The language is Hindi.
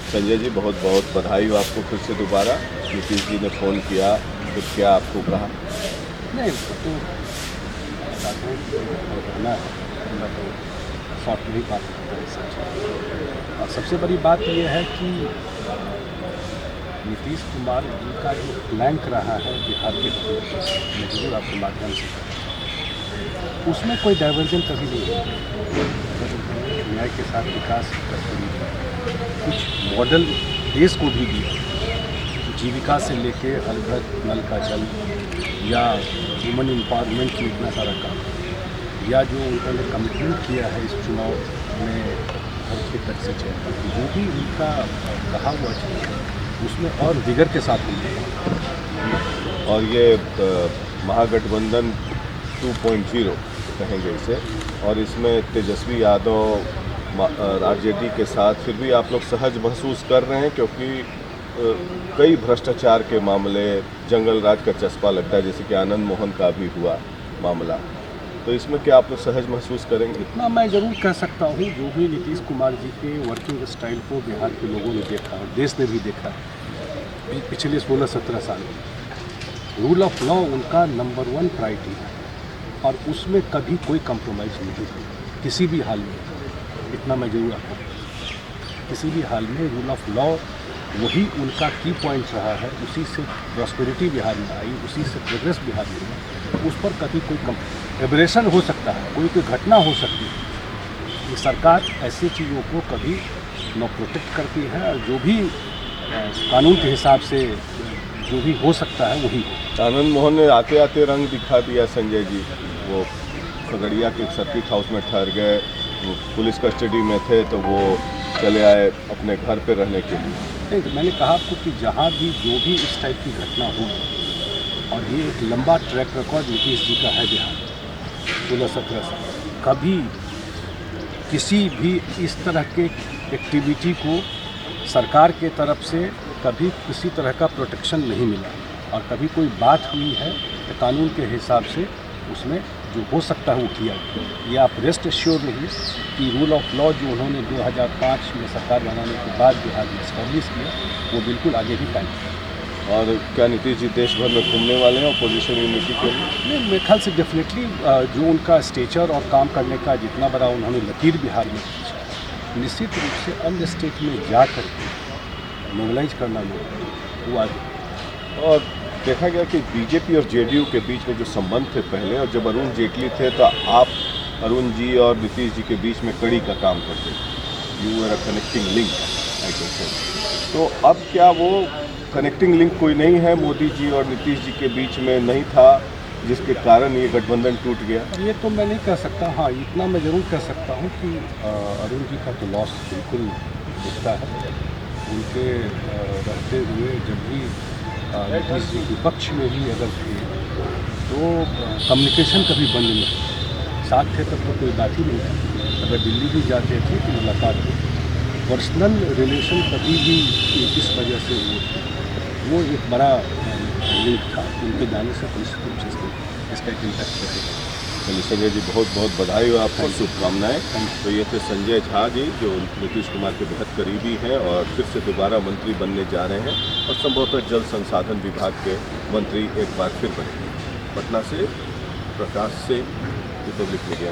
संजय जी, बहुत बहुत बधाई हो आपको फिर से दोबारा। नीतीश जी ने फ़ोन किया तो क्या आपको कहा? नहीं, वो तो बताते हैं कि रहना है, मैं तो शॉर्ट में ही बात करता हूँ सच। और सबसे बड़ी बात ये है कि नीतीश कुमार जी का जो प्लैंक रहा है बिहार के डेवलपमेंट, मैं जरूर आपके माध्यम से कहूँ, उसमें कोई डाइवर्जन कभी नहीं है। न्याय के साथ विकास का शुरू कुछ मॉडल देश को भी दिया, जीविका से लेके हर घर नल का जल, या वुमेन एम्पावरमेंट में इतना सारा काम, या जो उन्होंने कमिटमेंट किया है इस चुनाव में हर के तक से चयन, जो भी उनका कहा हुआ चीज़ उसमें और विगर के साथ होंगे। और ये महागठबंधन 2.0 कहेंगे इसे, और इसमें तेजस्वी यादव आरजेडी के साथ फिर भी आप लोग सहज महसूस कर रहे हैं, क्योंकि कई भ्रष्टाचार के मामले, जंगल राज का चस्पा लगता है, जैसे कि आनंद मोहन का भी हुआ मामला, तो इसमें क्या आप लोग सहज महसूस करेंगे? इतना मैं ज़रूर कह सकता हूँ, जो भी नीतीश कुमार जी के वर्किंग स्टाइल को बिहार के लोगों ने देखा और देश ने भी देखा पिछले 16-17 साल में, रूल ऑफ लॉ उनका नंबर 1 प्रायोरिटी है और उसमें कभी कोई कंप्रोमाइज़ नहीं है किसी भी हाल में। इतना मैं जरूर आपको, किसी भी हाल में रूल ऑफ लॉ वही उनका की पॉइंट रहा है, उसी से प्रॉस्पेरिटी बिहार में आई, उसी से प्रोग्रेस बिहार में आई। उस पर कभी कोई एबरेशन हो सकता है, कोई घटना हो सकती है। ये सरकार ऐसी चीज़ों को कभी न प्रोटेक्ट करती है, और जो भी कानून के हिसाब से जो भी हो सकता है वही। आनंद मोहन ने आते आते रंग दिखा दिया संजय जी। वो खगड़िया के सर्किट हाउस में ठहर गए, वो पुलिस कस्टडी में थे तो वो चले आए अपने घर पे रहने के लिए। नहीं, तो मैंने कहा आपको कि जहाँ भी जो भी इस टाइप की घटना होगी, और ये एक लंबा ट्रैक रिकॉर्ड नीतीश जी का है बिहार 16-17 साल, कभी किसी भी इस तरह के एक्टिविटी को सरकार के तरफ से कभी किसी तरह का प्रोटेक्शन नहीं मिला, और कभी कोई बात हुई है तो कानून के हिसाब से उसमें जो हो सकता है वो किया गया। ये आप रेस्ट एश्योर रहिए कि रूल ऑफ लॉ जो उन्होंने 2005 में सरकार बनाने के बाद बिहार में इस्टेब्लिश किया, वो बिल्कुल आगे भी कायम है। और क्या नीतीश जी देश भर में घूमने वाले हैं अपोजिशन यूनिटी के लिए? नहीं, मेरे ख्याल से डेफिनेटली जो उनका स्टेचर और काम करने का जितना बड़ा उन्होंने लकीर बिहार में खींचा, निश्चित रूप से अन्य स्टेट में जा कर मोबिलाइज करना लोग वो आगे। और देखा गया कि बीजेपी और जेडीयू के बीच में जो संबंध थे पहले, और जब अरुण जेटली थे तो आप अरुण जी और नीतीश जी के बीच में कड़ी का काम करते थे, you are a connecting link I can say. तो अब क्या वो कनेक्टिंग लिंक कोई नहीं है, मोदी जी और नीतीश जी के बीच में नहीं था, जिसके कारण ये गठबंधन टूट गया? ये तो मैं नहीं कह सकता। हाँ, इतना मैं ज़रूर कह सकता हूँ कि अरुण जी का तो लॉस बिल्कुल दिखता है। उनके रहते हुए जब भी नीतीश जी के पक्ष में भी अगर थे तो कम्युनिकेशन कभी बंद नहीं, साथ थे तब तो कोई बात ही नहीं थी। अगर दिल्ली भी जाते थे तो मुलाकात होती, पर्सनल रिलेशन कभी भी इस वजह से वो एक बड़ा लिंक था। उनके जाने से निश्चित रूप से इसका एक इम्पैक्ट रहेगा। चलिए संजय जी, बहुत बहुत बधाई हो आपको, शुभकामनाएं। तो ये थे संजय झा जी, जो नीतीश कुमार के बेहद करीबी हैं और फिर से दोबारा मंत्री बनने जा रहे हैं, और संभवतः जल संसाधन विभाग के मंत्री एक बार फिर बनेंगे। पटना से प्रकाश से, रिपब्लिक मीडिया।